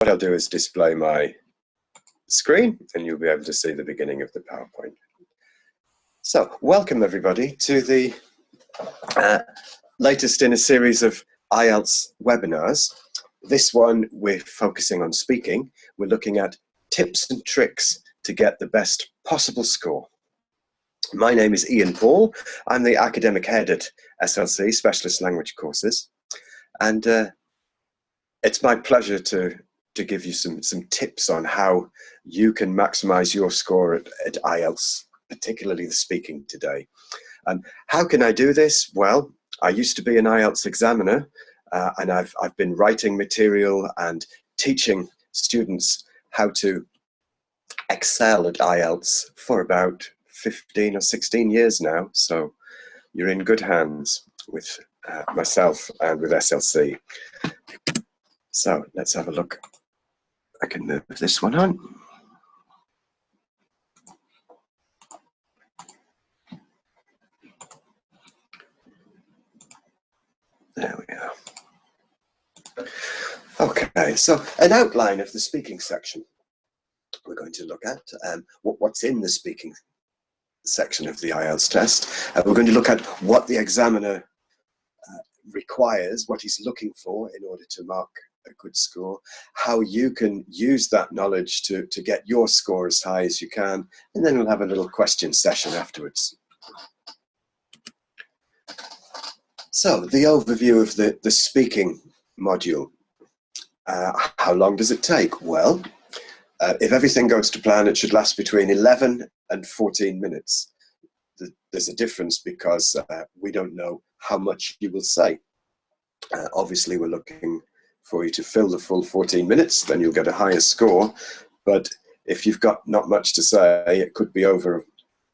What I'll do is display my screen and you'll be able to see the beginning of the PowerPoint. So, welcome everybody to the latest in a series of IELTS webinars. This one we're focusing on speaking. We're looking at tips and tricks to get the best possible score. My name is Ian Paul. I'm the academic head at SLC, Specialist Language Courses, and it's my pleasure to give you some tips on how you can maximize your score at IELTS, particularly the speaking today. How can I do this? Well, I used to be an IELTS examiner, and I've been writing material and teaching students how to excel at IELTS for about 15 or 16 years now. So you're in good hands with myself and with SLC. So let's have a look. I can move this one on. There we go. Okay, so an outline of the speaking section. We're going to look at what's in the speaking section of the IELTS test. We're going to look at what the examiner requires, what he's looking for in order to mark a good score, how you can use that knowledge to get your score as high as you can, and then we'll have a little question session afterwards. So, the overview of the speaking module. How long does it take? Well, if everything goes to plan, it should last between 11 and 14 minutes. There's a difference because we don't know how much you will say. Obviously, we're looking for you to fill the full 14 minutes, then you'll get a higher score. But if you've got not much to say, it could be over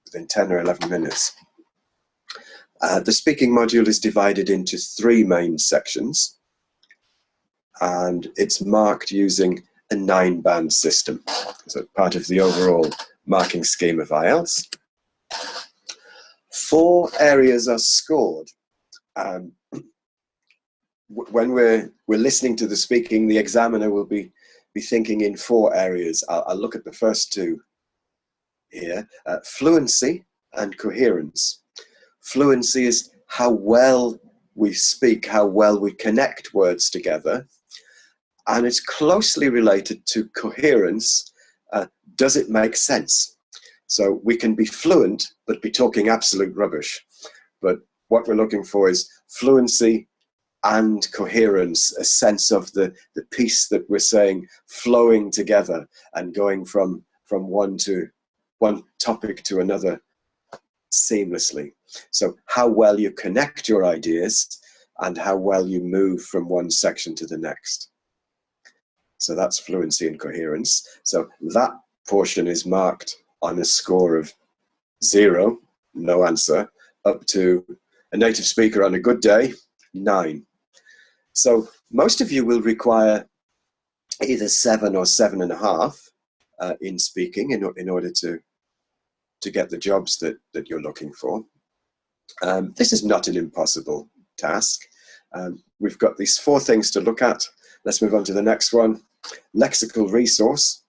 within 10 or 11 minutes. The speaking module is divided into 3 main sections, and it's marked using a 9-band system. So part of the overall marking scheme of IELTS. 4 areas are scored. When we're listening to the speaking, the examiner will be thinking in 4 areas. I'll look at the first 2 here. Fluency and coherence. Fluency is how well we speak, how well we connect words together, and it's closely related to coherence. Does it make sense? So we can be fluent but be talking absolute rubbish. But what we're looking for is fluency and coherence, a sense of the piece that we're saying flowing together and going from one topic to another seamlessly. So how well you connect your ideas and how well you move from one section to the next. So that's fluency and coherence. So that portion is marked on a score of 0, no answer, up to a native speaker on a good day, 9. So most of you will require either 7 or 7.5 in speaking in order to get the jobs that you're looking for. This is not an impossible task. We've got these 4 things to look at. Let's move on to the next one. Lexical resource.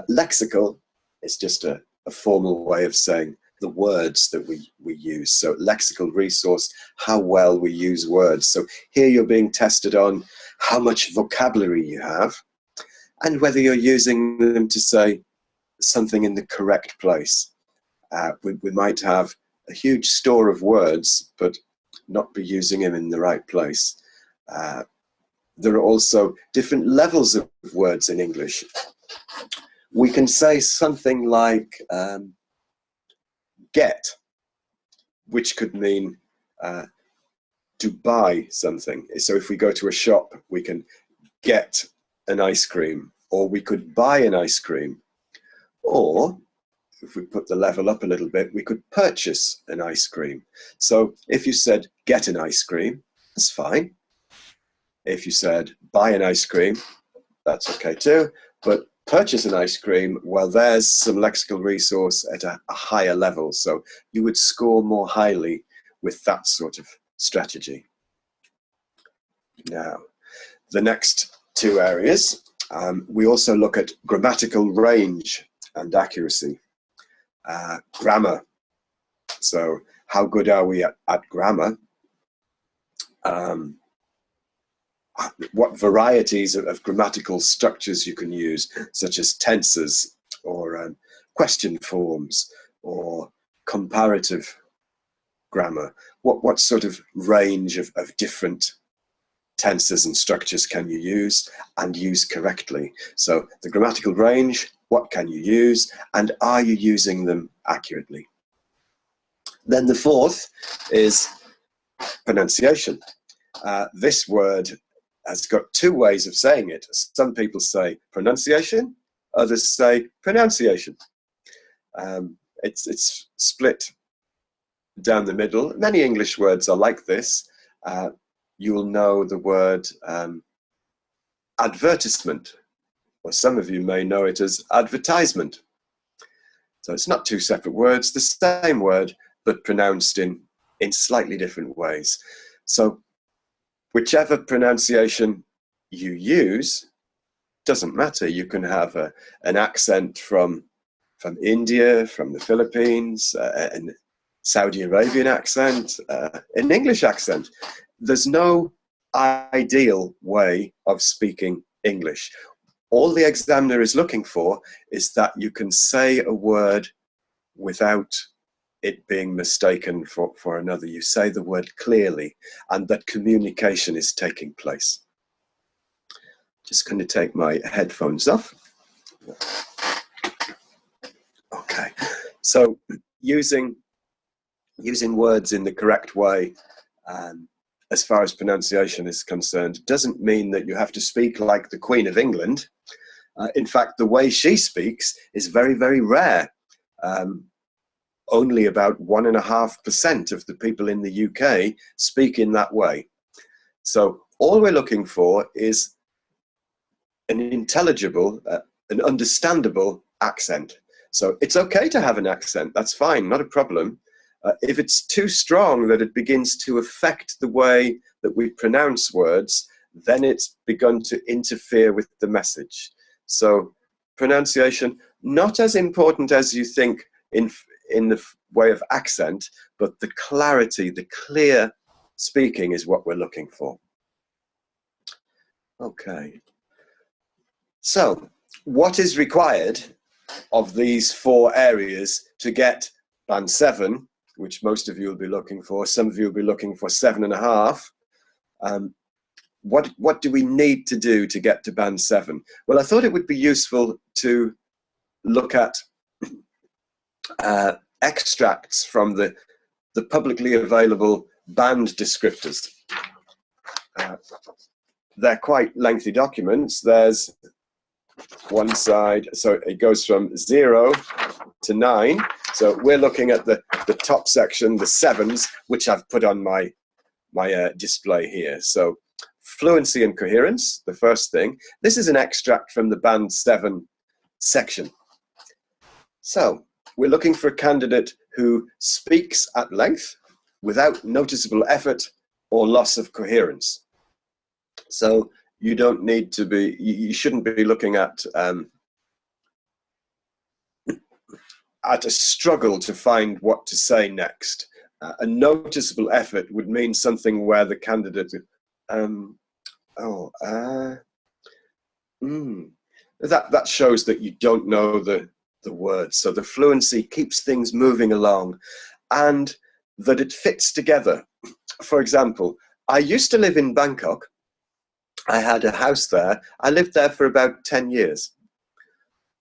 Lexical is just a formal way of saying the words that we use. So lexical resource, how well we use words. So here you're being tested on how much vocabulary you have and whether you're using them to say something in the correct place. We might have a huge store of words but not be using them in the right place. There are also different levels of words in English. We can say something like get, which could mean to buy something. So if we go to a shop, we can get an ice cream, or we could buy an ice cream. Or if we put the level up a little bit, we could purchase an ice cream. So if you said get an ice cream, that's fine. If you said buy an ice cream, that's okay too. But purchase an ice cream, well, there's some lexical resource at a higher level. So you would score more highly with that sort of strategy. Now, the next 2 areas We also look at grammatical range and accuracy. Grammar. So how good are we at grammar? What varieties of grammatical structures you can use, such as tenses or question forms or comparative grammar. What sort of range of different tenses and structures can you use and use correctly? So the grammatical range, what can you use, and are you using them accurately? Then the fourth is pronunciation. This word has got two ways of saying it. Some people say pronunciation, others say pronunciation. It's split down the middle. Many English words are like this. You will know the word advertisement, or some of you may know it as advertisement. So it's not two separate words, the same word, but pronounced in slightly different ways. So whichever pronunciation you use, doesn't matter. You can have an accent from India, from the Philippines, an Saudi Arabian accent, an English accent. There's no ideal way of speaking English. All the examiner is looking for is that you can say a word without it being mistaken for another. You say the word clearly and that communication is taking place. Just going to take my headphones off. Okay, so using words in the correct way as far as pronunciation is concerned doesn't mean that you have to speak like the Queen of England. In fact, the way she speaks is very, very rare. Only about 1.5% of the people in the UK speak in that way. So all we're looking for is an intelligible, an understandable accent. So it's okay to have an accent, that's fine, not a problem. If it's too strong that it begins to affect the way that we pronounce words, then it's begun to interfere with the message. So pronunciation, not as important as you think in the way of accent, but the clarity, the clear speaking is what we're looking for. Okay. So what is required of these four areas to get band 7, which most of you will be looking for, some of you will be looking for 7.5. What do we need to do to get to band 7? Well, I thought it would be useful to look at extracts from the publicly available band descriptors. They're quite lengthy documents. There's one side, so it goes from 0 to 9. So we're looking at the top section, the 7s, which I've put on my display here. So fluency and coherence, the first thing. This is an extract from the band 7 section. So we're looking for a candidate who speaks at length without noticeable effort or loss of coherence. So you don't need to be, you shouldn't be looking at a struggle to find what to say next. A noticeable effort would mean something where the candidate, that shows that you don't know the words. So the fluency keeps things moving along and that it fits together. For example, I used to live in Bangkok. I had a house there. I lived there for about 10 years.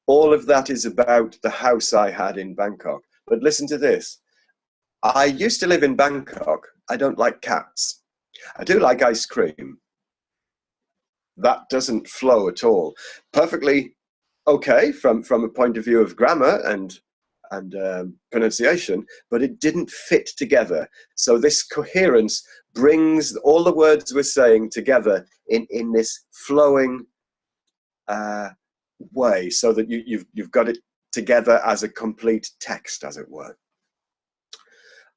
All of that is about the house I had in Bangkok. But listen to this. I used to live in Bangkok. I don't like cats. I do like ice cream. That doesn't flow at all. Perfectly okay from a point of view of grammar and pronunciation, but it didn't fit together. So this coherence brings all the words we're saying together in this flowing way, so that you've got it together as a complete text, as it were.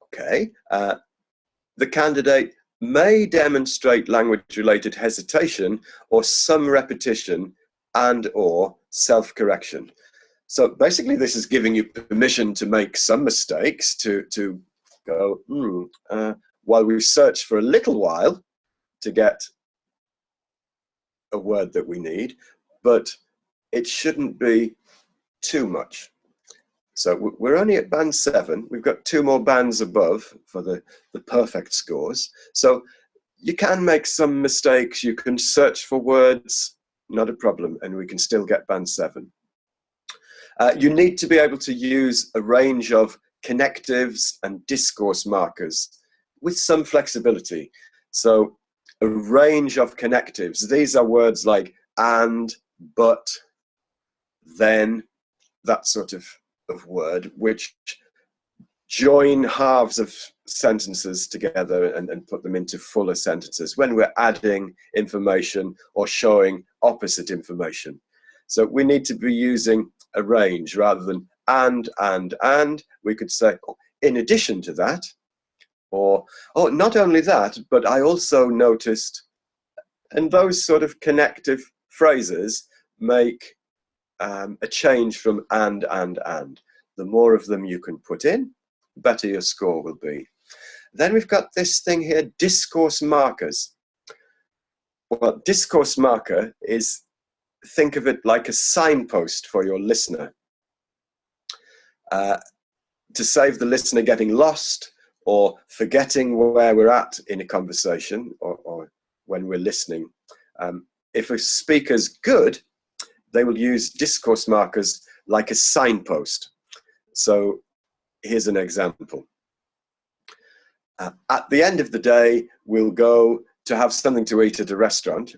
Okay, the candidate may demonstrate language-related hesitation or some repetition and or self-correction. So basically this is giving you permission to make some mistakes, to go, while we search for a little while to get a word that we need, but it shouldn't be too much. So we're only at band 7. We've got 2 more bands above for the perfect scores. So you can make some mistakes. You can search for words, not a problem, and we can still get band 7. You need to be able to use a range of connectives and discourse markers with some flexibility. So a range of connectives. These are words like and, but, then, that sort of word, which join halves of sentences together and put them into fuller sentences when we're adding information or showing opposite information. So we need to be using a range rather than and. We could say, oh, in addition to that, or oh, not only that, but I also noticed, and those sort of connective phrases make a change from and. The more of them you can put in, the better your score will be. Then we've got this thing here, discourse markers. Well, discourse marker is, think of it like a signpost for your listener. To save the listener getting lost or forgetting where we're at in a conversation or when we're listening. If a speaker's good, they will use discourse markers like a signpost. So here's an example. At the end of the day, we'll go to have something to eat at a restaurant.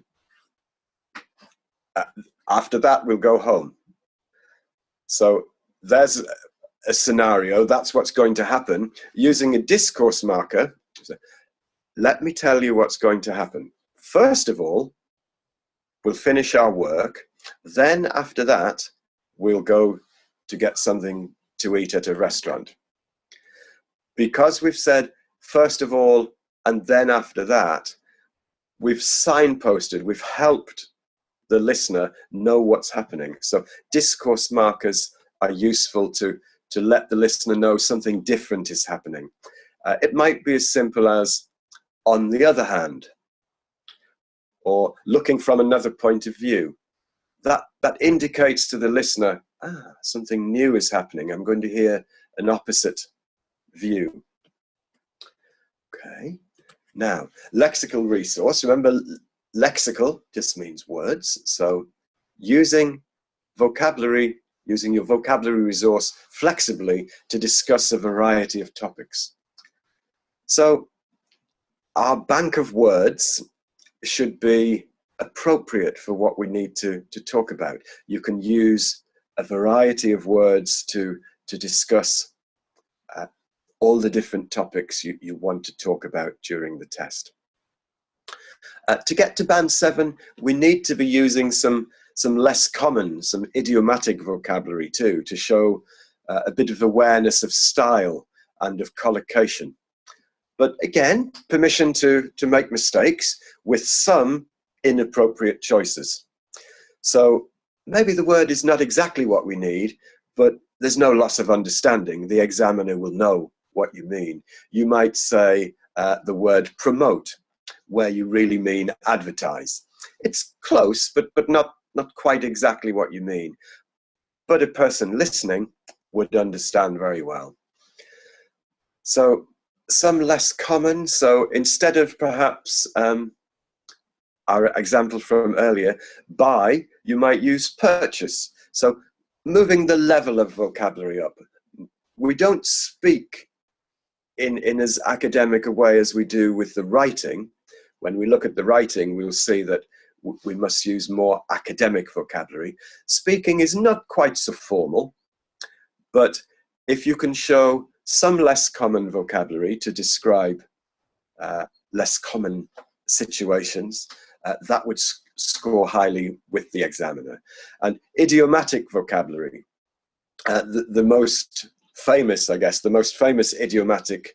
After that, we'll go home. So there's a scenario, that's what's going to happen. Using a discourse marker, let me tell you what's going to happen. First of all, we'll finish our work. Then after that, we'll go to get something to eat at a restaurant. Because we've said, first of all, and then after that, we've signposted, we've helped the listener know what's happening. So discourse markers are useful to let the listener know something different is happening. It might be as simple as, on the other hand, or looking from another point of view. That indicates to the listener, something new is happening. I'm going to hear an opposite view. Okay, now, lexical resource. Remember, lexical just means words. So using vocabulary, using your vocabulary resource flexibly to discuss a variety of topics. So our bank of words should be appropriate for what we need to talk about. You can use a variety of words to discuss all the different topics you want to talk about during the test. To get to band 7, we need to be using some less common, some idiomatic vocabulary too, to show a bit of awareness of style and of collocation. But again, permission to make mistakes with some inappropriate choices. So maybe the word is not exactly what we need, but there's no loss of understanding. The examiner will know what you mean. You might say the word promote, where you really mean advertise. It's close, but not quite exactly what you mean. But a person listening would understand very well. So some less common. So instead of perhaps our example from earlier, buy, you might use purchase. So moving the level of vocabulary up. We don't speak in as academic a way as we do with the writing. When we look at the writing, we'll see that we must use more academic vocabulary. Speaking is not quite so formal, but if you can show some less common vocabulary to describe less common situations, that would score highly with the examiner. And idiomatic vocabulary, the most famous, I guess, the most famous idiomatic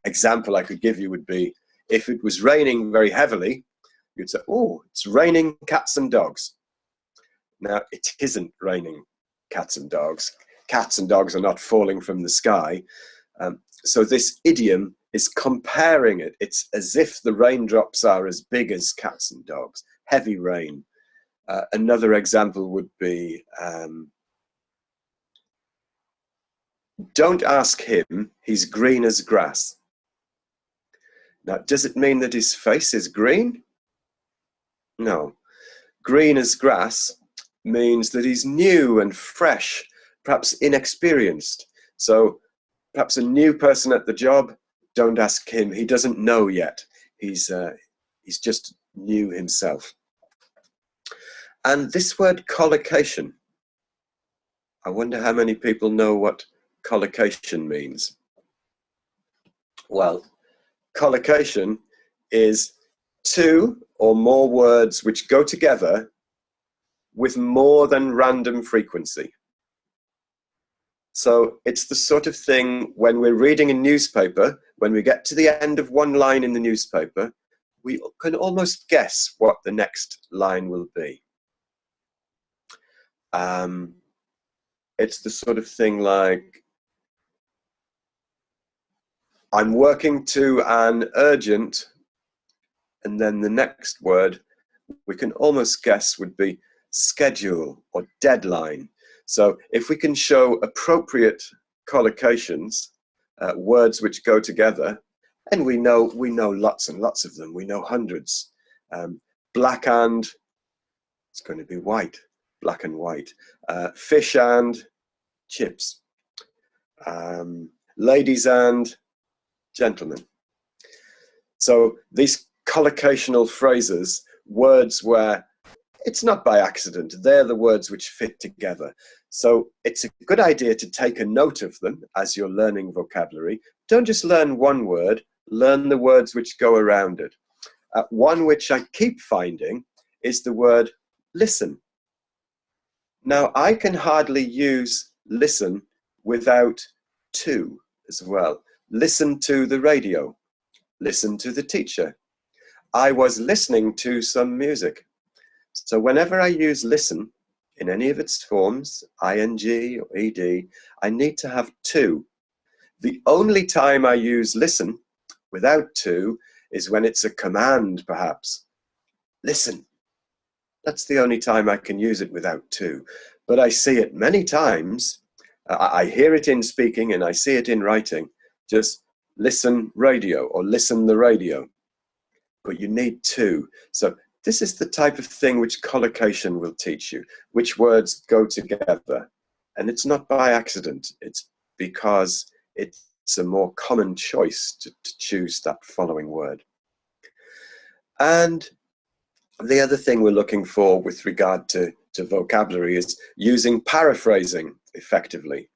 example I could give you would be, if it was raining very heavily, you'd say, oh, it's raining cats and dogs. Now, it isn't raining cats and dogs. Cats and dogs are not falling from the sky. So this idiom is comparing it. It's as if the raindrops are as big as cats and dogs. Heavy rain. Another example would be, don't ask him, he's green as grass. Now, does it mean that his face is green? No. Green as grass means that he's new and fresh, perhaps inexperienced. So perhaps a new person at the job, don't ask him. He doesn't know yet. He's just new himself. And this word collocation, I wonder how many people know what collocation means. Well, collocation is two or more words which go together with more than random frequency. So it's the sort of thing when we're reading a newspaper, when we get to the end of one line in the newspaper, we can almost guess what the next line will be. It's the sort of thing like, I'm working to an urgent, and then the next word we can almost guess would be schedule or deadline. So if we can show appropriate collocations, words which go together, and we know lots and lots of them, we know hundreds. Black and, it's going to be white, black and white. Fish and chips. Ladies and gentlemen. So these collocational phrases, words where it's not by accident, they're the words which fit together. So it's a good idea to take a note of them as you're learning vocabulary. Don't just learn one word, learn the words which go around it. One which I keep finding is the word listen. Now, I can hardly use listen without to as well. Listen to the radio. Listen to the teacher. I was listening to some music. So whenever I use listen in any of its forms, ing or ed, I need to have to. The only time I use listen without to is when it's a command, perhaps. Listen. That's the only time I can use it without to. But I see it many times. I hear it in speaking and I see it in writing. Just listen radio or listen the radio. But you need to. So this is the type of thing which collocation will teach you, which words go together. And it's not by accident. It's because it's a more common choice to choose that following word. And the other thing we're looking for with regard to vocabulary is using paraphrasing effectively.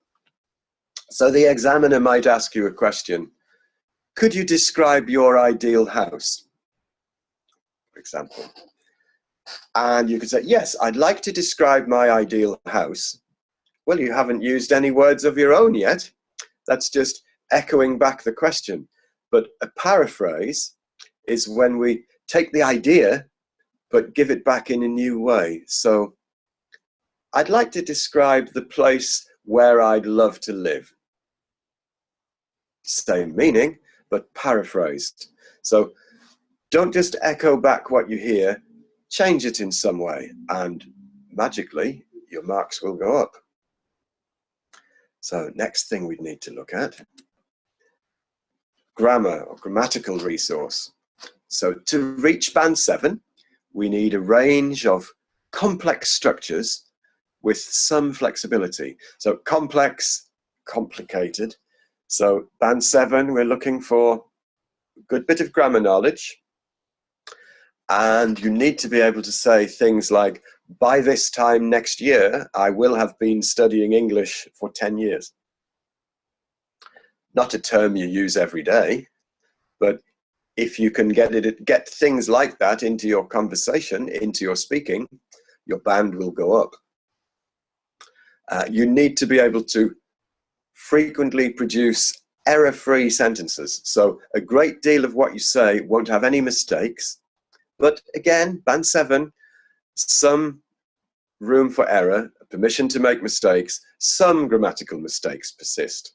So the examiner might ask you a question. Could you describe your ideal house? For example. And you could say, yes, I'd like to describe my ideal house. Well, you haven't used any words of your own yet. That's just echoing back the question. But a paraphrase is when we take the idea but give it back in a new way. So I'd like to describe the place where I'd love to live. Same meaning, but paraphrased. So don't just echo back what you hear, change it in some way, and magically your marks will go up. So next thing we'd need to look at, grammar or grammatical resource. So to reach band 7, we need a range of complex structures with some flexibility. So complex, complicated. So band 7, we're looking for a good bit of grammar knowledge. And you need to be able to say things like, by this time next year, I will have been studying English for 10 years. Not a term you use every day, but if you can get things like that into your conversation, into your speaking, your band will go up. You need to be able to frequently produce error-free sentences. So a great deal of what you say won't have any mistakes. But again, band 7, some room for error, permission to make mistakes. Some grammatical mistakes persist.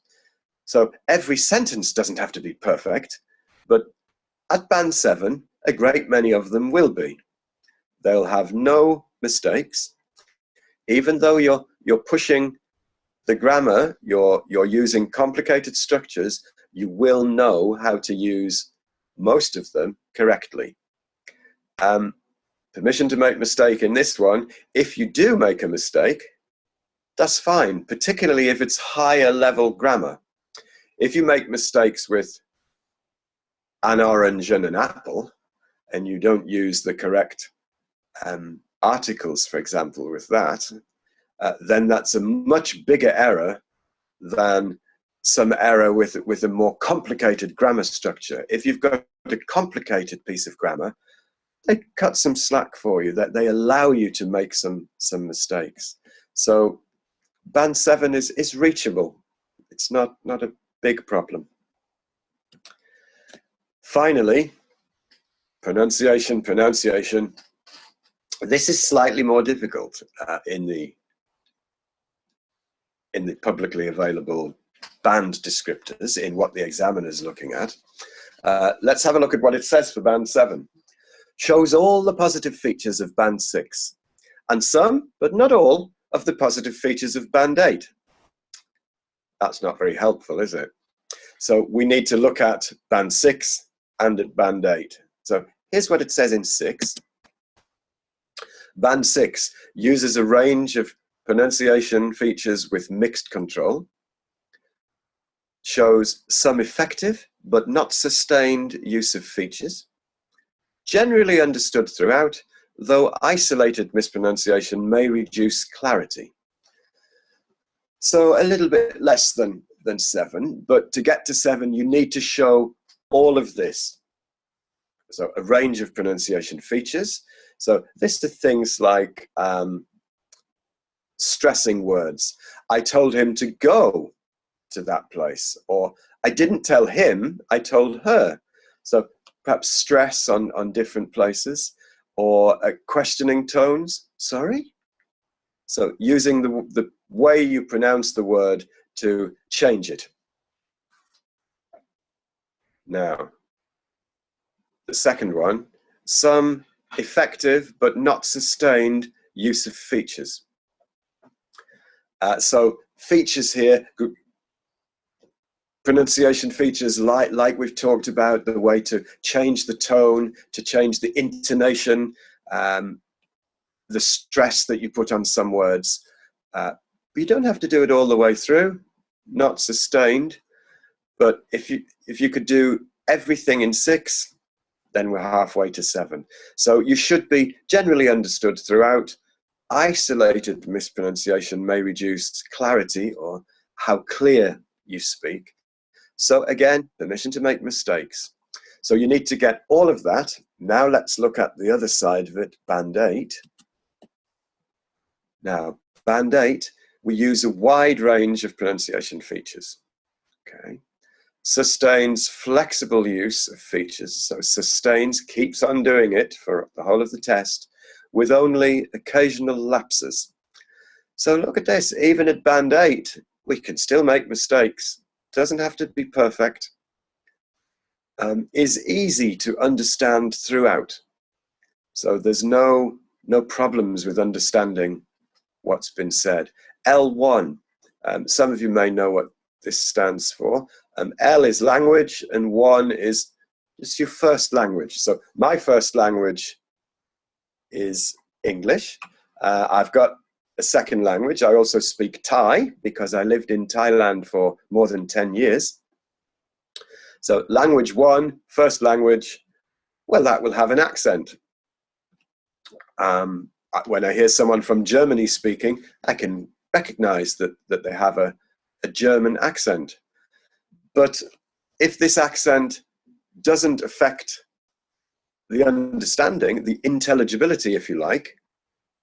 So every sentence doesn't have to be perfect, but at band 7, a great many of them will be. They'll have no mistakes, even though you're pushing the grammar, you're using complicated structures, you will know how to use most of them correctly. Permission to make mistake in this one. If you do make a mistake, that's fine, particularly if it's higher level grammar. If you make mistakes with an orange and an apple, and you don't use the correct articles, for example, with that, then that's a much bigger error than some error with a more complicated grammar structure. If you've got a complicated piece of grammar, they cut some slack for you, that they allow you to make some mistakes. So band 7 is reachable. It's not a big problem. Finally, pronunciation. This is slightly more difficult in the publicly available band descriptors, in what the examiner is looking at. Let's have a look at what it says for band 7. Shows all the positive features of band 6, and some, but not all, of the positive features of band 8. That's not very helpful, is it? So we need to look at band 6 and at band 8. So here's what it says in 6. Band 6 uses a range of pronunciation features with mixed control, shows some effective but not sustained use of features, generally understood throughout, though isolated mispronunciation may reduce clarity. So a little bit less than 7, but to get to 7, you need to show all of this. So a range of pronunciation features. So this is things like stressing words. I told him to go to that place, or I didn't tell him, I told her. So perhaps stress on different places, or questioning tones. Sorry? So using the way you pronounce the word to change it. Now, the second one, some effective but not sustained use of features. So features here, pronunciation features like we've talked about, the way to change the tone, to change the intonation, the stress that you put on some words. But you don't have to do it all the way through, not sustained. But if you could do everything in 6, then we're halfway to 7. So you should be generally understood throughout. Isolated mispronunciation may reduce clarity or how clear you speak. So again, permission to make mistakes. So you need to get all of that. Now let's look at the other side of it, band 8. Now, band 8, we use a wide range of pronunciation features. Okay. Sustains flexible use of features. So sustains, keeps on doing it for the whole of the test, with only occasional lapses. So look at this, even at band 8, we can still make mistakes. Doesn't have to be perfect. Is easy to understand throughout. So there's no problems with understanding what's been said. L1, some of you may know what this stands for. L is language, and 1 is just your first language. So my first language is English. I've got a second language. I also speak Thai because I lived in Thailand for more than 10 years. So language 1, first language, well, that will have an accent. When I hear someone from Germany speaking, I can recognize that they have a German accent. But if this accent doesn't affect the understanding, the intelligibility, if you like,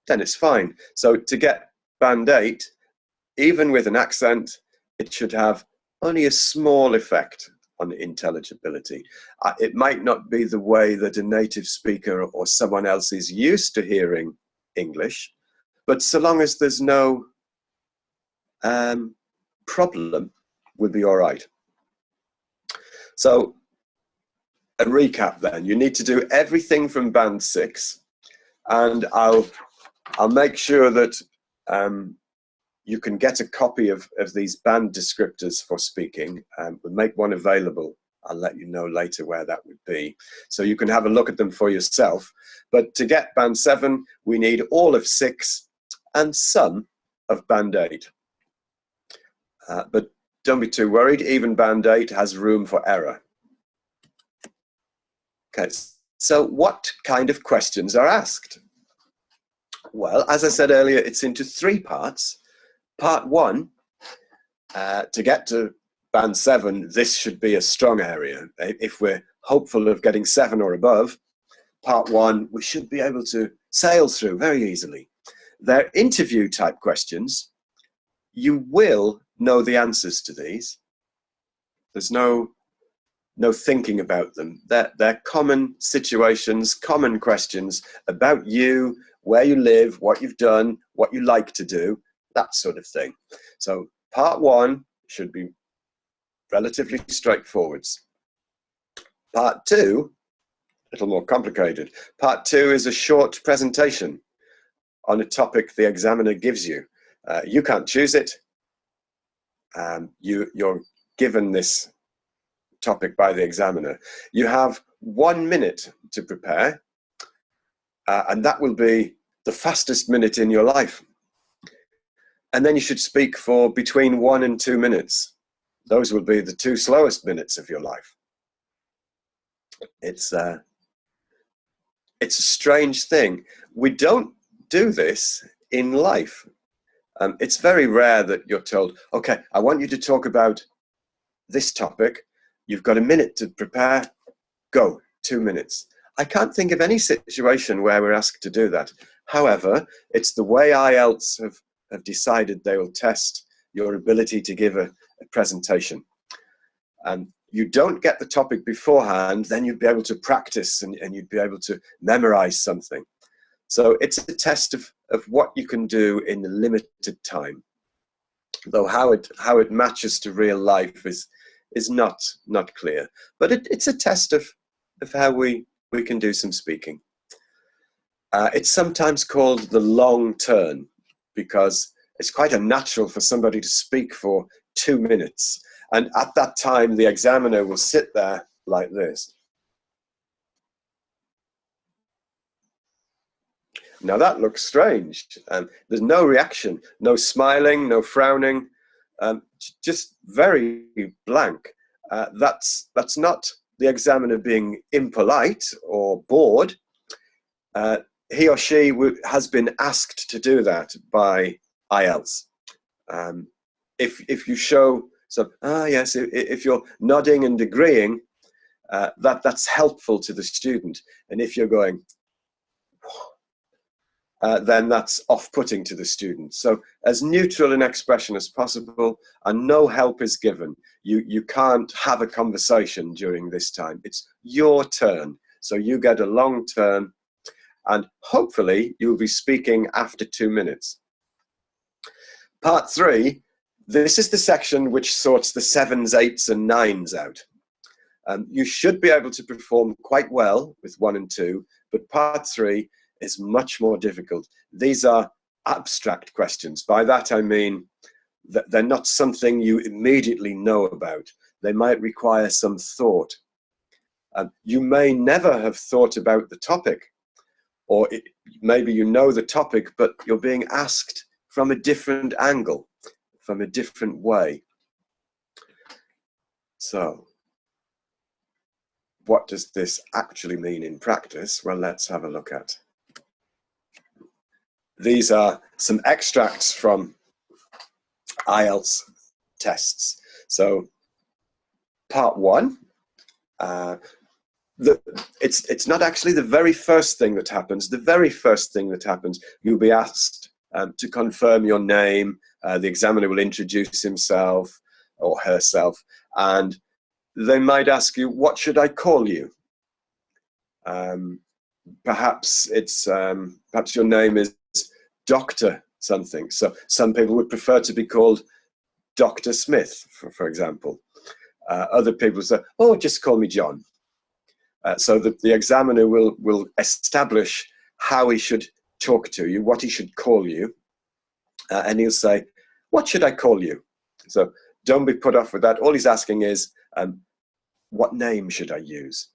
then it's fine. So to get band 8, even with an accent, it should have only a small effect on intelligibility. It might not be the way that a native speaker or someone else is used to hearing English, but so long as there's no problem, we'll be all right. So a recap then, you need to do everything from band 6, and I'll make sure that you can get a copy of these band descriptors for speaking. We'll make one available. I'll let you know later where that would be, so you can have a look at them for yourself. But to get band 7, we need all of 6 and some of band 8. But don't be too worried, even band 8 has room for error. Okay, so what kind of questions are asked? Well, as I said earlier, it's into 3 parts. Part 1, to get to band 7, this should be a strong area. If we're hopeful of getting 7 or above, part 1 we should be able to sail through very easily. They're interview type questions. You will know the answers to these. There's no thinking about them. They're common situations, common questions about you, where you live, what you've done, what you like to do, that sort of thing. So part 1 should be relatively straightforward. Part 2, a little more complicated. Part 2 is a short presentation on a topic the examiner gives you. You can't choose it. You're given this topic by the examiner. You have 1 minute to prepare, and that will be the fastest minute in your life. And then you should speak for between 1 and 2 minutes. Those will be the 2 slowest minutes of your life. It's a strange thing. We don't do this in life. It's very rare that you're told, okay, I want you to talk about this topic. You've got a minute to prepare. Go, 2 minutes. I can't think of any situation where we're asked to do that. However, it's the way IELTS have decided they will test your ability to give a presentation. You don't get the topic beforehand, then you'd be able to practice and you'd be able to memorize something. So it's a test of what you can do in a limited time. Though how it matches to real life is not clear. But it's a test of how we can do some speaking. It's sometimes called the long turn because it's quite unnatural for somebody to speak for 2 minutes. And at that time, the examiner will sit there like this. Now that looks strange. There's no reaction, no smiling, no frowning, just very blank. That's not the examiner being impolite or bored. He or she has been asked to do that by IELTS. If you show some, yes, if you're nodding and agreeing, that's helpful to the student. And if you're going, then that's off-putting to the student. So as neutral an expression as possible, and no help is given. You can't have a conversation during this time. It's your turn. So you get a long turn, and hopefully you'll be speaking after 2 minutes. Part 3, this is the section which sorts the 7s, 8s, and 9s out. You should be able to perform quite well with 1 and 2, but part 3 is much more difficult. These are abstract questions. By that I mean that they're not something you immediately know about. They might require some thought. You may never have thought about the topic, or maybe you know the topic, but you're being asked from a different angle, from a different way. So, what does this actually mean in practice? Well, let's have a look at. These are some extracts from IELTS tests. So, part 1, it's not actually the very first thing that happens. The very first thing that happens, you'll be asked to confirm your name. The examiner will introduce himself or herself, and they might ask you, what should I call you? Perhaps your name is Dr. something. So some people would prefer to be called Dr. Smith, for example. Other people say, oh, just call me John. So the examiner will establish how he should talk to you, what he should call you, and he'll say, what should I call you? So don't be put off with that. All he's asking is, what name should I use?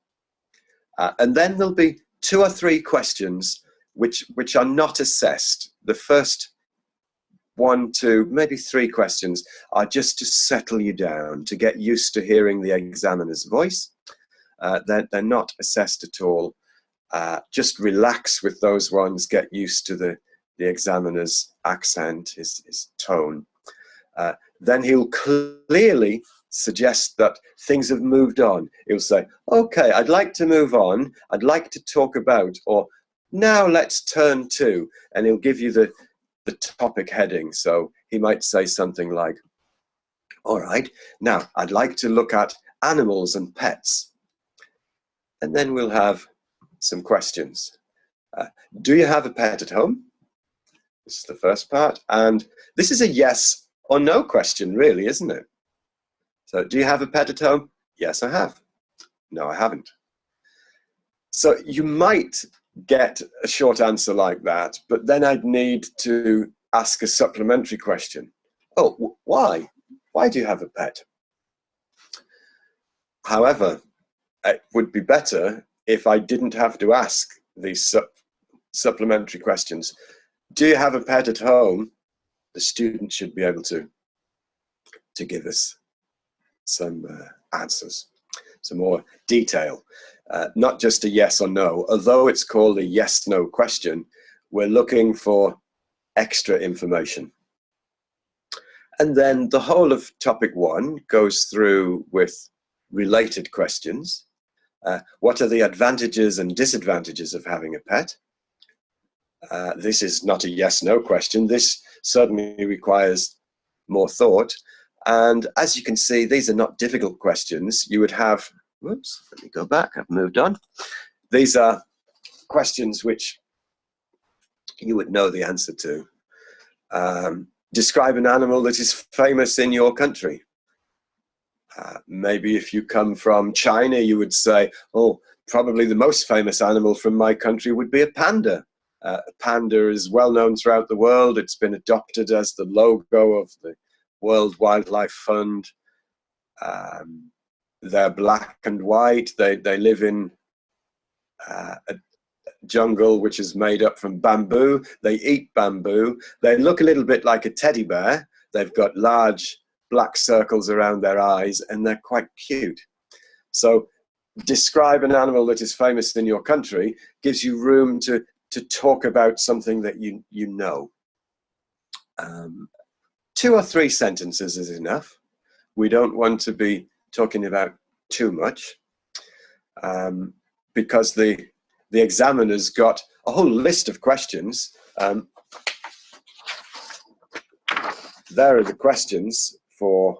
And then there'll be 2 or 3 questions which are not assessed. The first 1, 2, maybe 3 questions are just to settle you down, to get used to hearing the examiner's voice. They're not assessed at all. Just relax with those ones, get used to the examiner's accent, his tone. Then he'll clearly suggest that things have moved on. He'll say, okay, I'd like to move on. I'd like to talk about, or now let's turn to, and he'll give you the topic heading. So he might say something like, all right, now I'd like to look at animals and pets. And then we'll have some questions. Do you have a pet at home? This is the first part. And this is a yes or no question, really, isn't it? So, do you have a pet at home? Yes, I have. No, I haven't. So you might get a short answer like that, but then I'd need to ask a supplementary question. Oh, why? Why do you have a pet? However, it would be better if I didn't have to ask these supplementary questions. Do you have a pet at home? The student should be able to give us some answers, some more detail, not just a yes or no. Although it's called a yes-no question, we're looking for extra information. And then the whole of topic 1 goes through with related questions. What are the advantages and disadvantages of having a pet? This is not a yes-no question. This certainly requires more thought. And as you can see, these are not difficult questions. You would have, whoops, let me go back, I've moved on. These are questions which you would know the answer to. Describe an animal that is famous in your country. Maybe if you come from China, you would say, oh, probably the most famous animal from my country would be a panda. A panda is well known throughout the world. It's been adopted as the logo of the World Wildlife Fund. They're black and white. They live in a jungle which is made up from bamboo. They eat bamboo. They look a little bit like a teddy bear. They've got large black circles around their eyes, and they're quite cute. So describe an animal that is famous in your country gives you room to talk about something that you know. 2 or 3 sentences is enough. We don't want to be talking about too much, because the examiner's got a whole list of questions. There are the questions for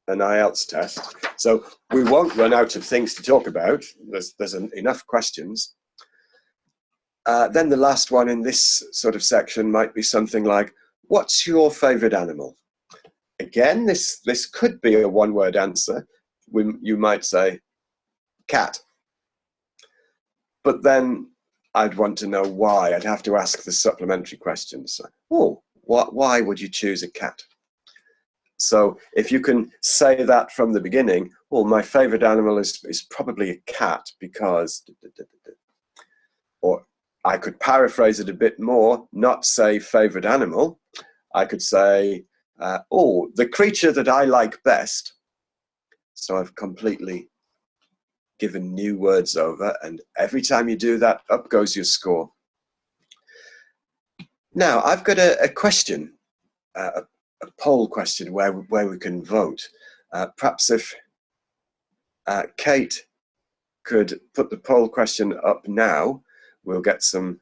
an IELTS test. So we won't run out of things to talk about. There's enough questions. Then the last one in this sort of section might be something like, what's your favorite animal? Again, this could be a one-word answer. You might say, cat. But then I'd want to know why. I'd have to ask the supplementary questions. Oh, why would you choose a cat? So if you can say that from the beginning, well, my favorite animal is probably a cat because, or I could paraphrase it a bit more, not say favorite animal. I could say, oh, the creature that I like best. So I've completely given new words over, and every time you do that, up goes your score. Now, I've got a question, a poll question where we can vote. Perhaps if Kate could put the poll question up now, we'll get some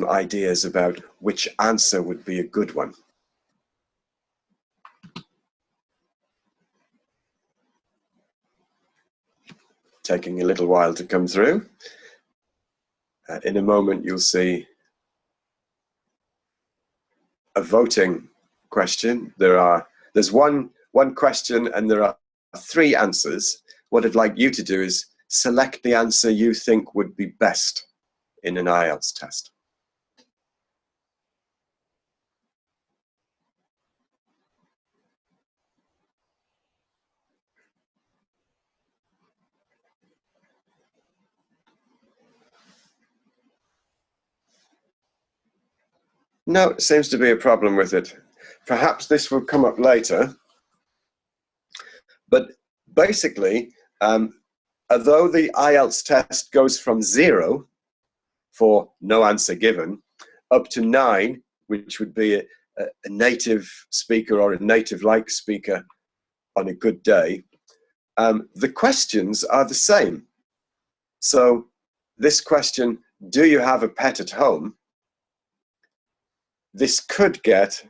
ideas about which answer would be a good one. Taking a little while to come through. In a moment, you'll see a voting question. There's one question and there are 3 answers. What I'd like you to do is select the answer you think would be best in an IELTS test. No, it seems to be a problem with it. Perhaps this will come up later. But basically, although the IELTS test goes from 0 for no answer given, up to 9, which would be a native speaker or a native-like speaker on a good day, the questions are the same. So this question, do you have a pet at home? This could get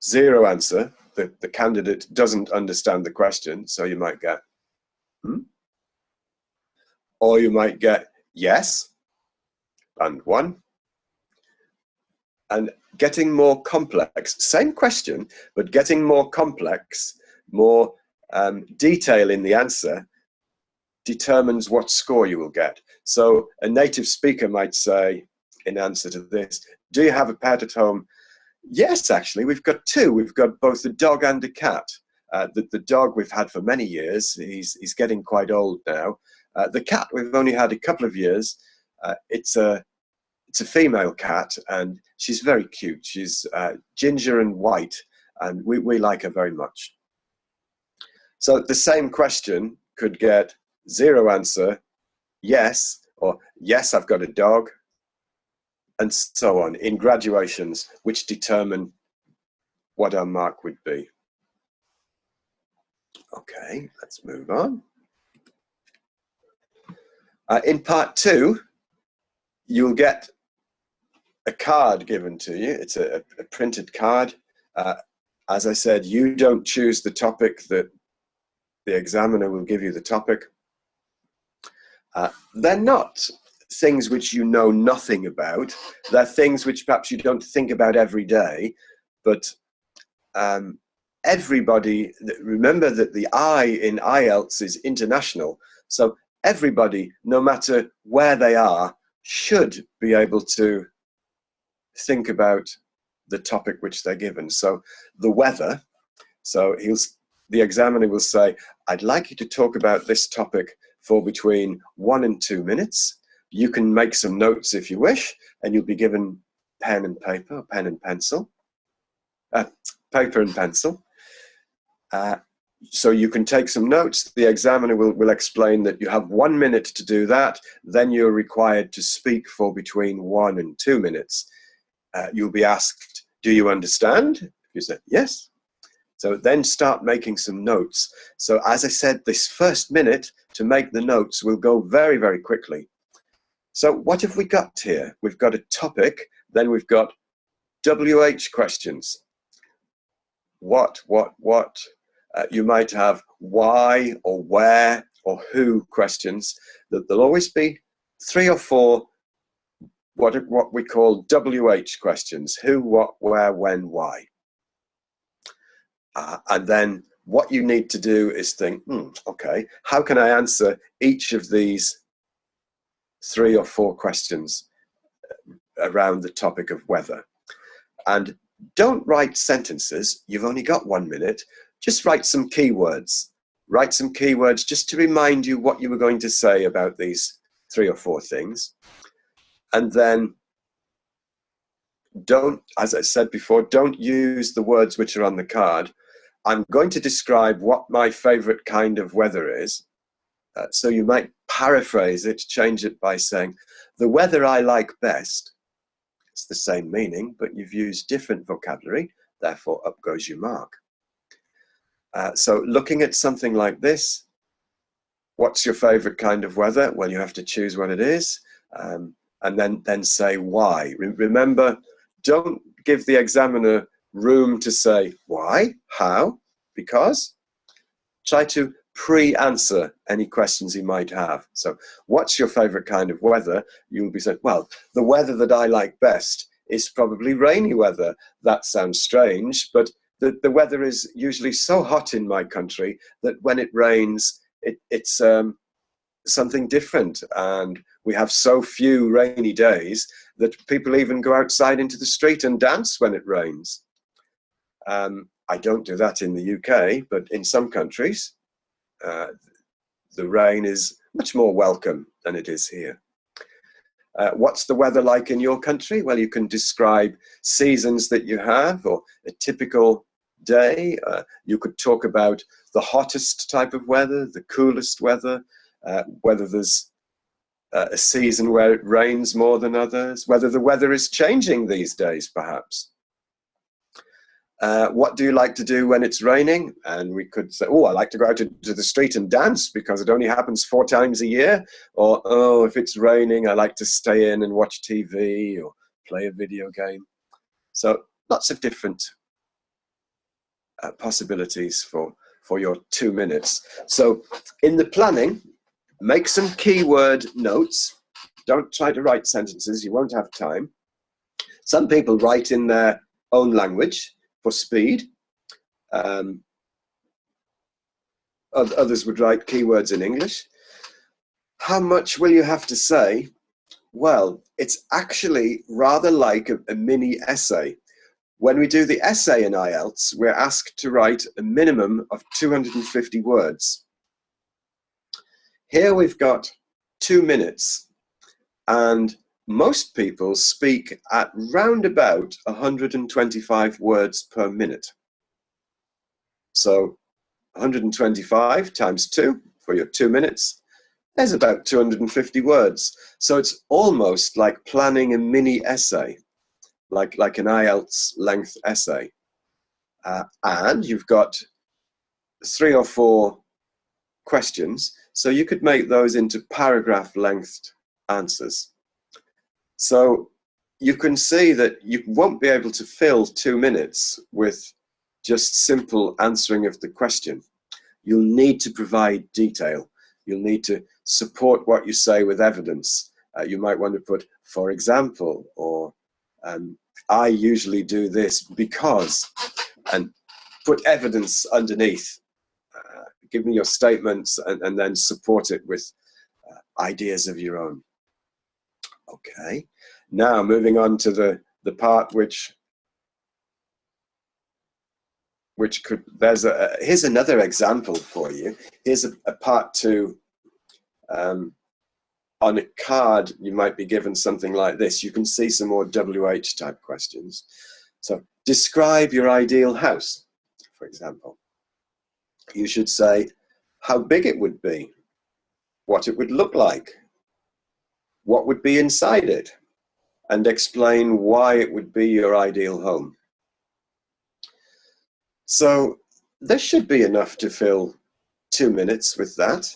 0 answer. The candidate doesn't understand the question, so you might get, or you might get yes, and 1. And getting more complex, same question, but getting more complex, more detail in the answer determines what score you will get. So a native speaker might say, in answer to this, do you have a pet at home? Yes, actually, we've got 2. We've got both a dog and a cat. The dog we've had for many years. He's getting quite old now. The cat we've only had a couple of years. It's a female cat, and she's very cute. She's ginger and white, and we like her very much. So the same question could get 0 answer, yes, or yes, I've got a dog, and so on, in graduations, which determine what our mark would be. Okay, let's move on. In part 2, you'll get a card given to you. It's a printed card. As I said, you don't choose the topic, that the examiner will give you the topic. They're not things which you know nothing about. They're things which perhaps you don't think about every day, but everybody, remember that the I in IELTS is international, so everybody, no matter where they are, should be able to think about the topic which they're given. So the weather, so the examiner will say, I'd like you to talk about this topic for between 1 and 2 minutes. You can make some notes if you wish, and you'll be given pen and paper, pen and pencil, paper and pencil. So you can take some notes. The examiner will explain that you have 1 minute to do that. Then you're required to speak for between 1 and 2 minutes. You'll be asked, do you understand? You say, yes. So then start making some notes. So as I said, this first minute to make the notes will go very, very quickly. So what have we got here? We've got a topic, then we've got WH questions. What? You might have why or where or who questions. There'll always be 3 or 4 what we call WH questions. Who, what, where, when, why. And then what you need to do is think, okay, how can I answer each of these 3 or 4 questions around the topic of weather? And don't write sentences. You've only got 1 minute. Just write some keywords. Write some keywords just to remind you what you were going to say about these 3 or 4 things. And then don't, as I said before, don't use the words which are on the card. I'm going to describe what my favorite kind of weather is. So you might paraphrase it, change it by saying, the weather I like best. It's the same meaning, but you've used different vocabulary, therefore up goes your mark. So looking at something like this, what's your favorite kind of weather? Well, you have to choose what it is, and then say why. Remember, don't give the examiner room to say why, how, because. Try to pre-answer any questions he might have. So what's your favorite kind of weather? You'll be saying, well, the weather that I like best is probably rainy weather. That sounds strange, but the weather is usually so hot in my country that when it rains, it's something different. And we have so few rainy days that people even go outside into the street and dance when it rains. I don't do that in the UK, but in some countries, the rain is much more welcome than it is here. What's the weather like in your country? Well, you can describe seasons that you have or a typical day. You could talk about the hottest type of weather, the coolest weather, whether there's a season where it rains more than others, whether the weather is changing these days, perhaps. What do you like to do when it's raining? And we could say, oh, I like to go out to the street and dance because it only happens 4 times a year. Or, oh, if it's raining, I like to stay in and watch TV or play a video game. So lots of different possibilities for your 2 minutes. So in the planning, make some keyword notes. Don't try to write sentences. You won't have time. Some people write in their own language for speed. Others would write keywords in English. How much will you have to say? Well, it's actually rather like a mini essay. When we do the essay in IELTS, we're asked to write a minimum of 250 words. Here we've got 2 minutes, and most people speak at round about 125 words per minute. So 125 times 2 for your 2 minutes is about 250 words. So it's almost like planning a mini essay, like an IELTS length essay. And you've got 3 or 4 questions, so you could make those into paragraph length answers. So you can see that you won't be able to fill 2 minutes with just simple answering of the question. You'll need to provide detail. You'll need to support what you say with evidence. You might want to put, for example, or I usually do this because, and put evidence underneath. Give me your statements and then support it with ideas of your own. Okay, now moving on to the part which could, here's another example for you. Here's a part 2. On a card, you might be given something like this. You can see some more WH type questions. So describe your ideal house, for example. You should say how big it would be, what it would look like, what would be inside it, and explain why it would be your ideal home. So there should be enough to fill 2 minutes with that.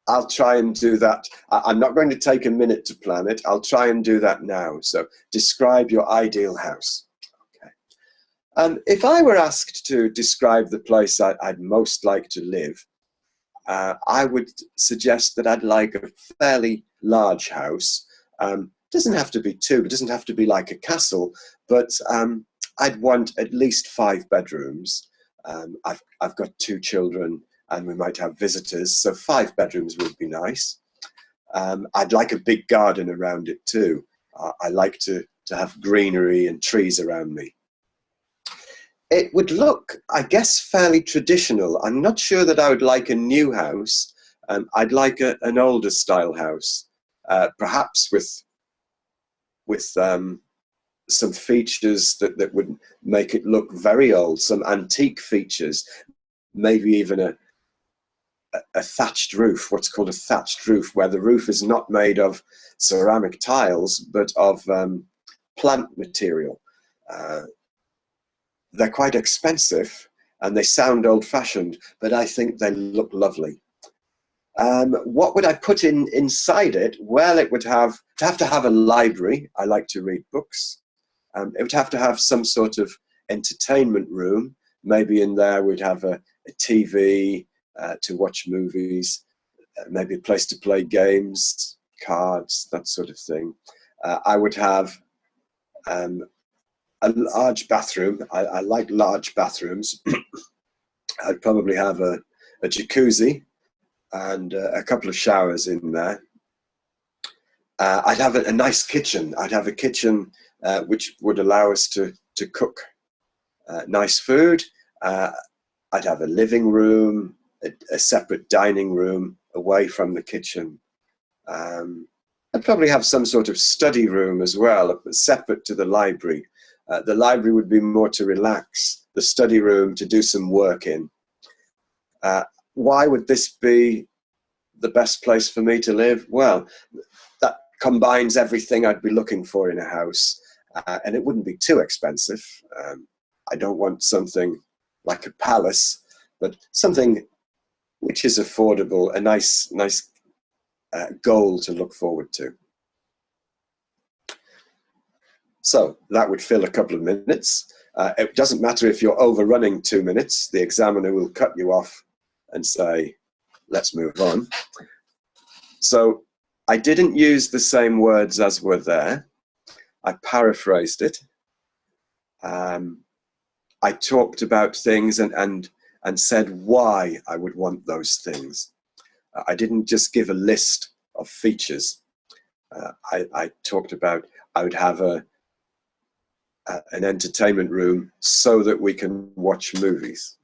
I'll try and do that. I'm not going to take a minute to plan it. I'll try and do that now. So describe your ideal house. Okay. If I were asked to describe the place I'd most like to live, I would suggest that I'd like a fairly large house. Doesn't have to be 2, it doesn't have to be like a castle, but I'd want at least 5 bedrooms. I've got 2 children and we might have visitors, so 5 bedrooms would be nice. I'd like a big garden around it too. I like to have greenery and trees around me. It would look, I guess, fairly traditional. I'm not sure that I would like a new house. I'd like an older style house, perhaps with some features that would make it look very old, some antique features, maybe even a thatched roof, what's called a thatched roof, where the roof is not made of ceramic tiles, but of plant material. They're quite expensive and they sound old-fashioned, but I think they look lovely. What would I put inside it? Well, it would have to have a library. I like to read books. It would have to have some sort of entertainment room. Maybe in there we'd have a a TV to watch movies, maybe a place to play games, cards, that sort of thing. I would have a large bathroom. I like large bathrooms. I'd probably have a jacuzzi and a couple of showers in there. I'd have a nice kitchen. I'd have a kitchen which would allow us to cook nice food. I'd have a living room, a separate dining room away from the kitchen. I'd probably have some sort of study room as well, separate to the library. The library would be more to relax, the study room to do some work in. Why would this be the best place for me to live? Well, that combines everything I'd be looking for in a house, and it wouldn't be too expensive. I don't want something like a palace, but something which is affordable, a nice goal to look forward to. So that would fill a couple of minutes. It doesn't matter if you're overrunning 2 minutes, the examiner will cut you off and say, let's move on. So I didn't use the same words as were there. I paraphrased it. I talked about things and said why I would want those things. I didn't just give a list of features. I talked about I would have an entertainment room so that we can watch movies.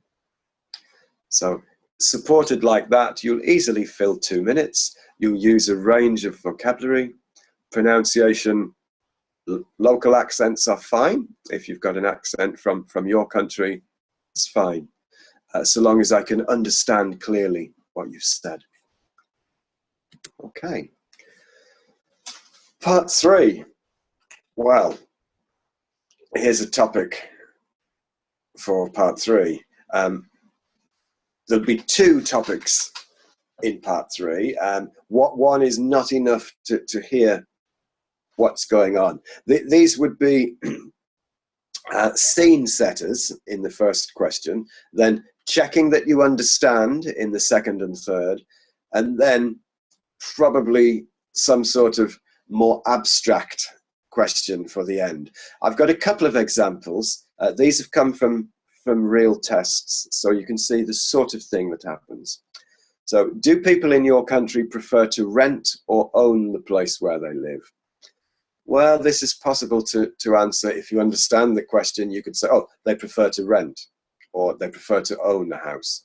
So supported like that, you'll easily fill 2 minutes. You'll use a range of vocabulary. Pronunciation, local accents are fine. If you've got an accent from your country, it's fine. So long as I can understand clearly what you've said. Okay. Part 3. Well, here's a topic for part 3. There'll be 2 topics in part 3. One is not enough to hear what's going on. These would be scene setters in the first question, then checking that you understand in the second and third, and then probably some sort of more abstract question for the end. I've got a couple of examples. These have come from real tests, so you can see the sort of thing that happens. So, do people in your country prefer to rent or own the place where they live? Well, this is possible to answer. If you understand the question, you could say, oh, they prefer to rent or they prefer to own the house.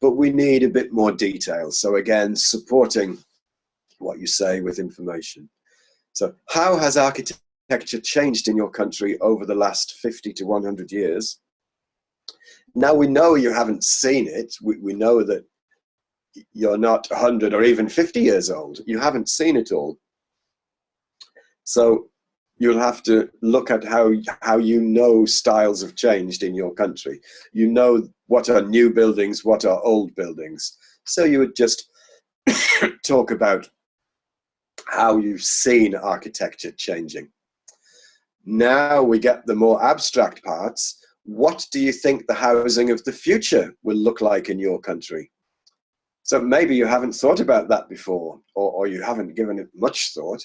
But we need a bit more detail. So again, supporting what you say with information. So how has architecture changed in your country over the last 50 to 100 years? Now we know you haven't seen it. We know that you're not 100 or even 50 years old. You haven't seen it all. So you'll have to look at how you know styles have changed in your country. You know what are new buildings, what are old buildings. So you would just talk about how you've seen architecture changing. Now we get the more abstract parts. What do you think the housing of the future will look like in your country? So maybe you haven't thought about that before, or you haven't given it much thought.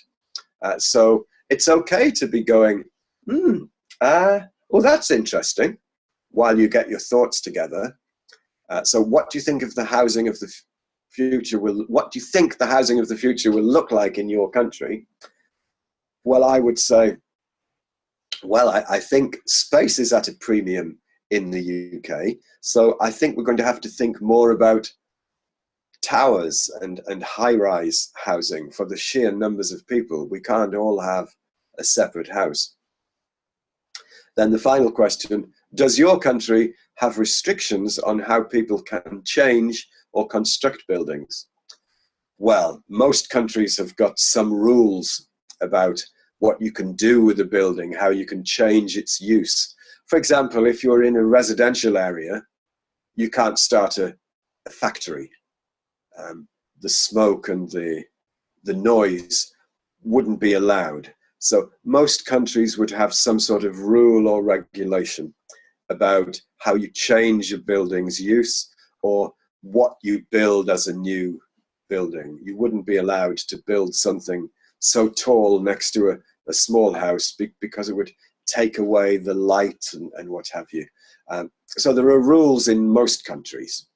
So it's okay to be going, well, that's interesting, while you get your thoughts together. So what do you think of the housing of the future what do you think the housing of the future will look like in your country? Well, I would say, well, I think space is at a premium in the UK. So I think we're going to have to think more about towers and high-rise housing for the sheer numbers of people. We can't all have a separate house. Then the final question, does your country have restrictions on how people can change or construct buildings? Well, most countries have got some rules about what you can do with a building, how you can change its use. For example, if you're in a residential area, you can't start a factory. The smoke and the noise wouldn't be allowed. So most countries would have some sort of rule or regulation about how you change a building's use or what you build as a new building. You wouldn't be allowed to build something so tall next to a small house because it would take away the light and what have you. So there are rules in most countries.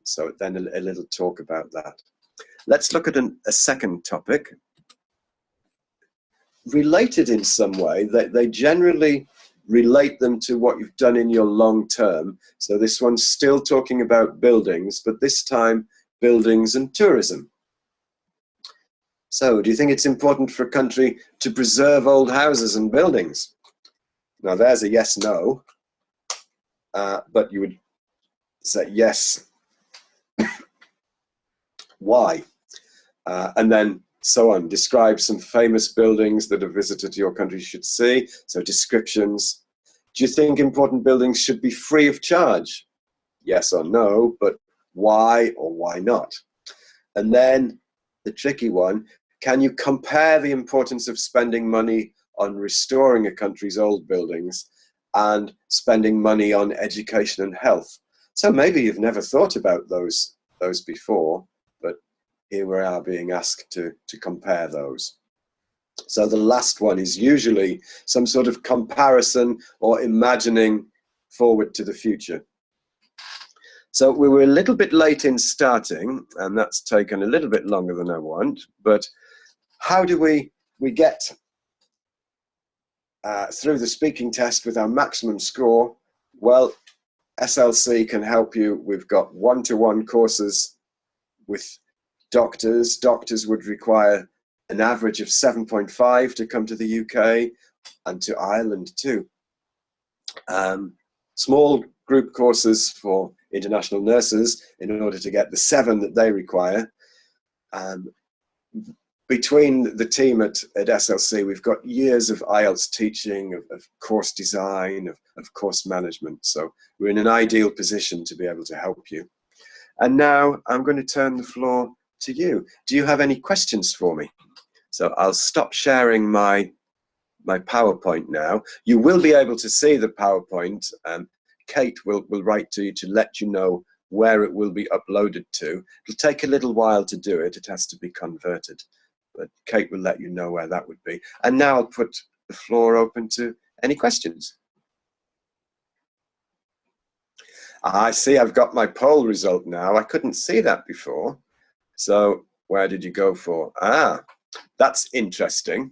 So then a little talk about that. Let's look at a second topic. Related in some way, they generally relate them to what you've done in your long term. So this one's still talking about buildings, but this time buildings and tourism. So do you think it's important for a country to preserve old houses and buildings? Now there's a yes, no, but you would say yes. Why? And then so on. Describe some famous buildings that a visitor to your country should see. So descriptions. Do you think important buildings should be free of charge? Yes or no, but why or why not? And then the tricky one, can you compare the importance of spending money on restoring a country's old buildings and spending money on education and health? So maybe you've never thought about those before, but here we are being asked to compare those. So the last one is usually some sort of comparison or imagining forward to the future. So we were a little bit late in starting, and that's taken a little bit longer than I want, but how do we get through the speaking test with our maximum score? Well, SLC can help you. We've got one-to-one courses with doctors. Doctors would require an average of 7.5 to come to the UK and to Ireland too. Small group courses for international nurses in order to get the 7 that they require. Between the team at SLC, we've got years of IELTS teaching, of course design, of course management. So we're in an ideal position to be able to help you. And now I'm going to turn the floor to you. Do you have any questions for me? So I'll stop sharing my PowerPoint now. You will be able to see the PowerPoint. Kate will write to you to let you know where it will be uploaded to. It'll take a little while to do it. It has to be converted. But Kate will let you know where that would be. And now I'll put the floor open to any questions. I see I've got my poll result now. I couldn't see that before. So where did you go for? That's interesting.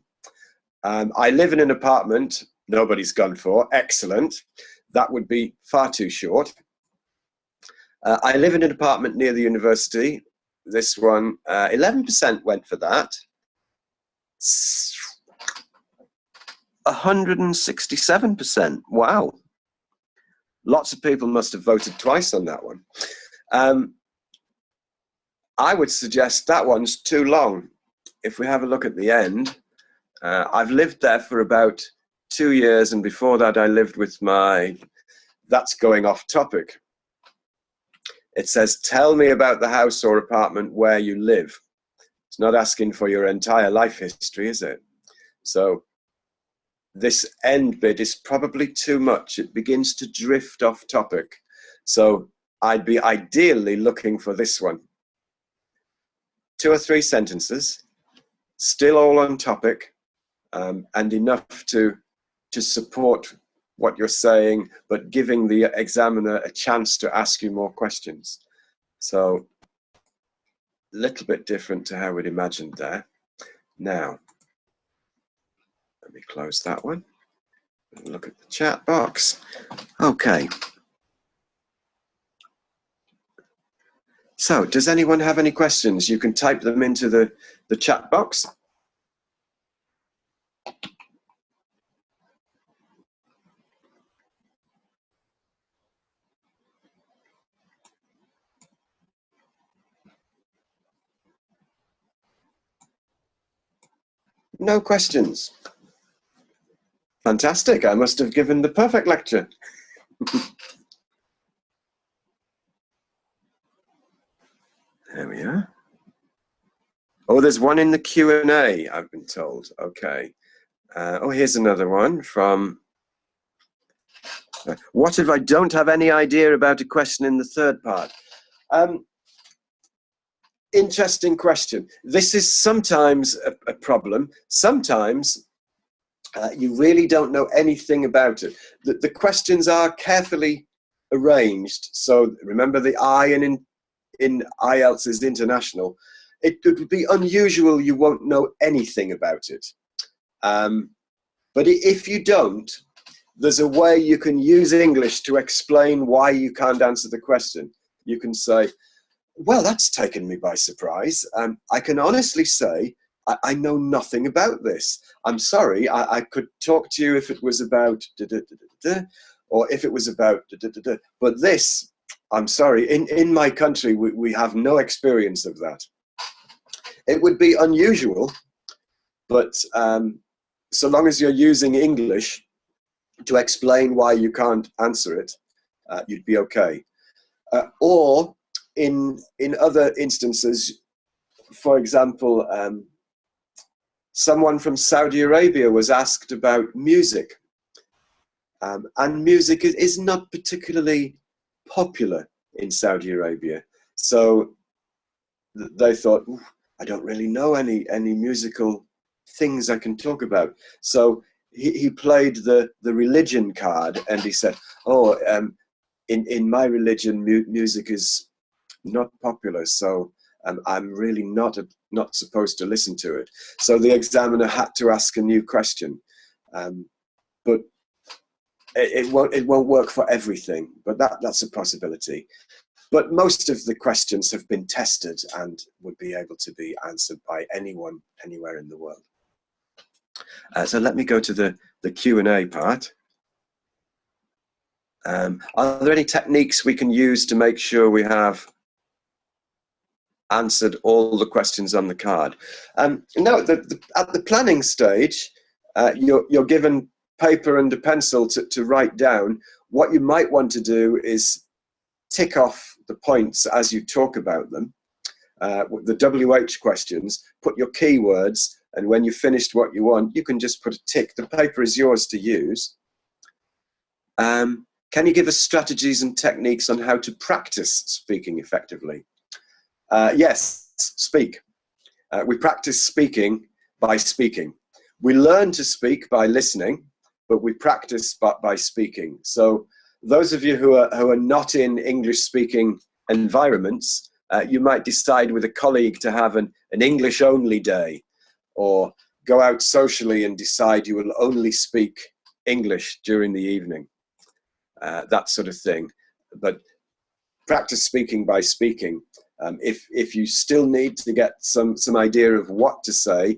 I live in an apartment nobody's gone for. Excellent. That would be far too short. I live in an apartment near the university. This one, 11% went for that. 167%. Wow. Lots of people must have voted twice on that one. I would suggest that one's too long. If we have a look at the end, I've lived there for about 2 years, and before that I lived with my, that's going off topic. It says, tell me about the house or apartment where you live. It's not asking for your entire life history, is it? So this end bit is probably too much. It begins to drift off topic. So I'd be ideally looking for this one. 2 or 3 sentences, still all on topic, and enough to support what you're saying, but giving the examiner a chance to ask you more questions. So a little bit different to how we'd imagined there. Now, let me close that one and look at the chat box. Okay. So, does anyone have any questions? You can type them into the chat box. No questions. Fantastic. I must have given the perfect lecture. There we are. Oh, there's one in the Q&A, I've been told. Okay. Oh, here's another one from... what if I don't have any idea about a question in the third part? Interesting question. This is sometimes a problem. Sometimes you really don't know anything about it. The questions are carefully arranged. So remember, the I in IELTS is international. It would be unusual you won't know anything about it. But if you don't, there's a way you can use English to explain why you can't answer the question. You can say, well, that's taken me by surprise. I can honestly say I know nothing about this. I'm sorry, I could talk to you if it was about or if it was about but this, I'm sorry, in my country we have no experience of that. It would be unusual, but so long as you're using English to explain why you can't answer it, you'd be okay. Or in other instances, for example, someone from Saudi Arabia was asked about music, and music is not particularly popular in Saudi Arabia. So they thought, I don't really know any musical things I can talk about. So he played the religion card, and he said, oh, in my religion, music is not popular, so I'm really not supposed to listen to it. So the examiner had to ask a new question, but it won't work for everything. But that's a possibility. But most of the questions have been tested and would be able to be answered by anyone, anywhere in the world. So let me go to the Q&A part. Are there any techniques we can use to make sure we have answered all the questions on the card? No, at the planning stage, you're given paper and a pencil to write down. What you might want to do is tick off the points as you talk about them. The WH questions, put your keywords, and when you've finished what you want, you can just put a tick. The paper is yours to use. Can you give us strategies and techniques on how to practice speaking effectively? Yes, speak. We practice speaking by speaking. We learn to speak by listening, but we practice by speaking. So those of you who are not in English-speaking environments, you might decide with a colleague to have an English-only day, or go out socially and decide you will only speak English during the evening, that sort of thing. But practice speaking by speaking. If you still need to get some idea of what to say,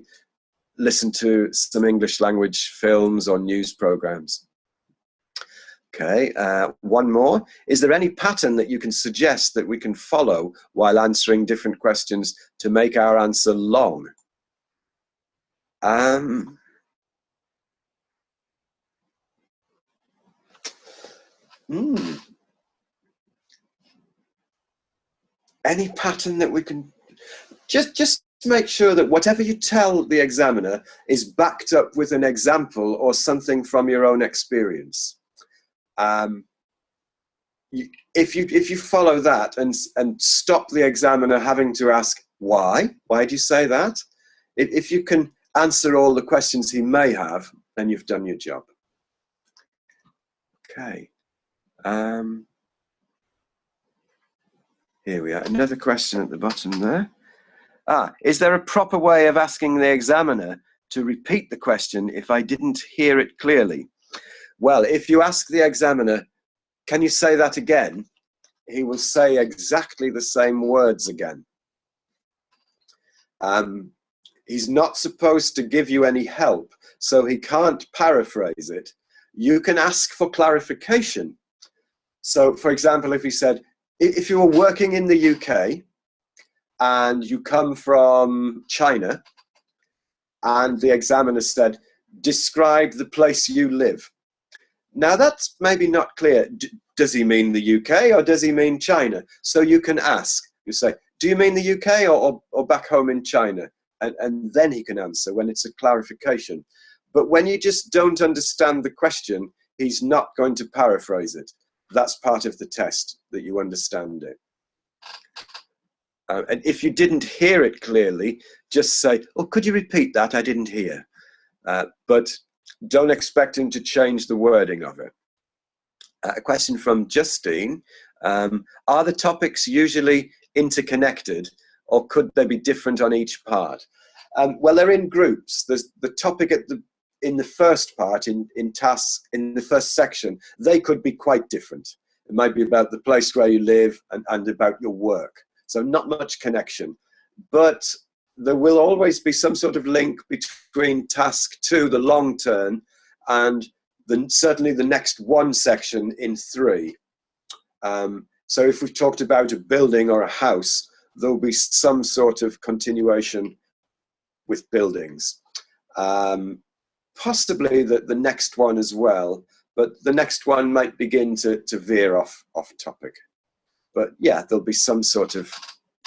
listen to some English language films or news programs. Okay, one more. Is there any pattern that you can suggest that we can follow while answering different questions to make our answer long? Any pattern that we can just make sure that whatever you tell the examiner is backed up with an example or something from your own experience. If you follow that and stop the examiner having to ask why do you say that, if you can answer all the questions he may have, then you've done your job. Okay. Here we are. Another question at the bottom there. Is there a proper way of asking the examiner to repeat the question if I didn't hear it clearly? Well, if you ask the examiner, can you say that again? He will say exactly the same words again. He's not supposed to give you any help, so he can't paraphrase it. You can ask for clarification. So, for example, if he said, if you were working in the UK and you come from China, and the examiner said, describe the place you live. Now that's maybe not clear. Does he mean the UK or does he mean China? So you can ask, you say, do you mean the UK or back home in China? And then he can answer when it's a clarification. But when you just don't understand the question, he's not going to paraphrase it. That's part of the test, that you understand it. And if you didn't hear it clearly, just say, oh, could you repeat that? I didn't hear. But don't expect him to change the wording of it. A question from Justine. Are the topics usually interconnected, or could they be different on each part? Well, they're in groups. There's the topic in the first part, in the first section, they could be quite different. It might be about the place where you live and about your work. So not much connection. But there will always be some sort of link between task 2, the long term, and certainly the next one section in 3. So if we've talked about a building or a house, there'll be some sort of continuation with buildings. Possibly the next one as well, but the next one might begin to veer off topic. But yeah, there'll be some sort of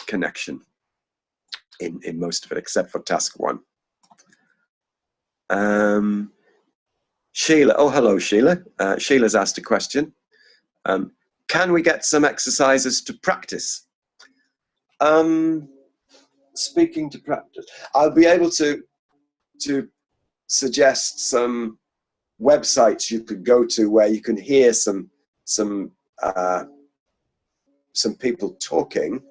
connection in most of it, except for task 1. Sheila, oh hello Sheila. Sheila's asked a question. Can we get some exercises to practice? Speaking to practice, I'll be able to suggest some websites you could go to where you can hear some people talking,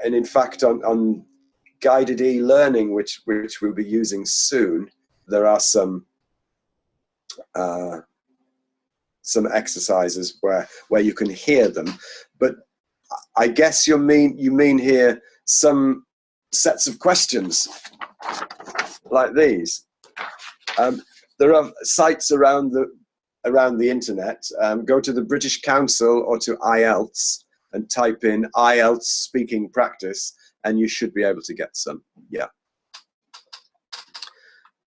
and in fact on guided e-learning, which we'll be using soon, there are some exercises where you can hear them. But I guess you mean here some sets of questions like these. There are sites around the internet. Go to the British Council or to IELTS and type in IELTS speaking practice, and you should be able to get some. Yeah.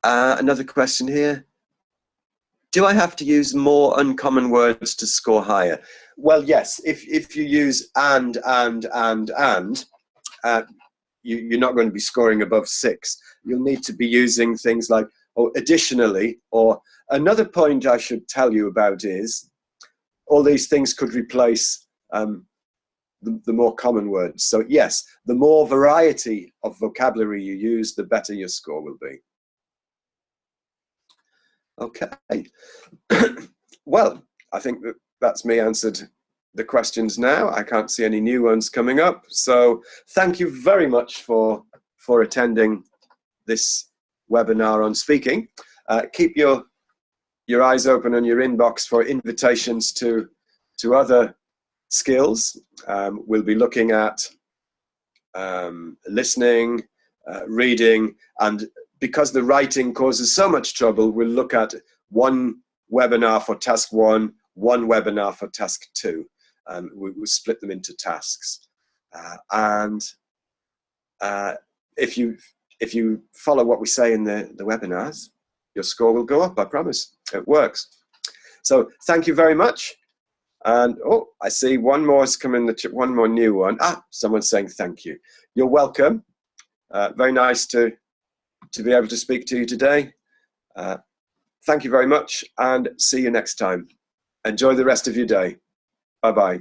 Another question here. Do I have to use more uncommon words to score higher? Well, yes. If you use and, you're not going to be scoring above 6. You'll need to be using things like, oh, additionally, or another point I should tell you about is all these things could replace the more common words. So yes, the more variety of vocabulary you use, the better your score will be. Okay. Well, I think that's me answered the questions now. I can't see any new ones coming up. So thank you very much for attending this webinar on speaking. Keep your eyes open on your inbox for invitations to other skills. We'll be looking at listening, reading, and because the writing causes so much trouble, we'll look at one webinar for task 1, one webinar for task 2. We'll split them into tasks. If you follow what we say in the webinars, your score will go up, I promise. It works. So thank you very much. And oh, I see one more has come in one more new one. Someone's saying thank you. You're welcome. Very nice to be able to speak to you today. Thank you very much, and see you next time. Enjoy the rest of your day. Bye-bye.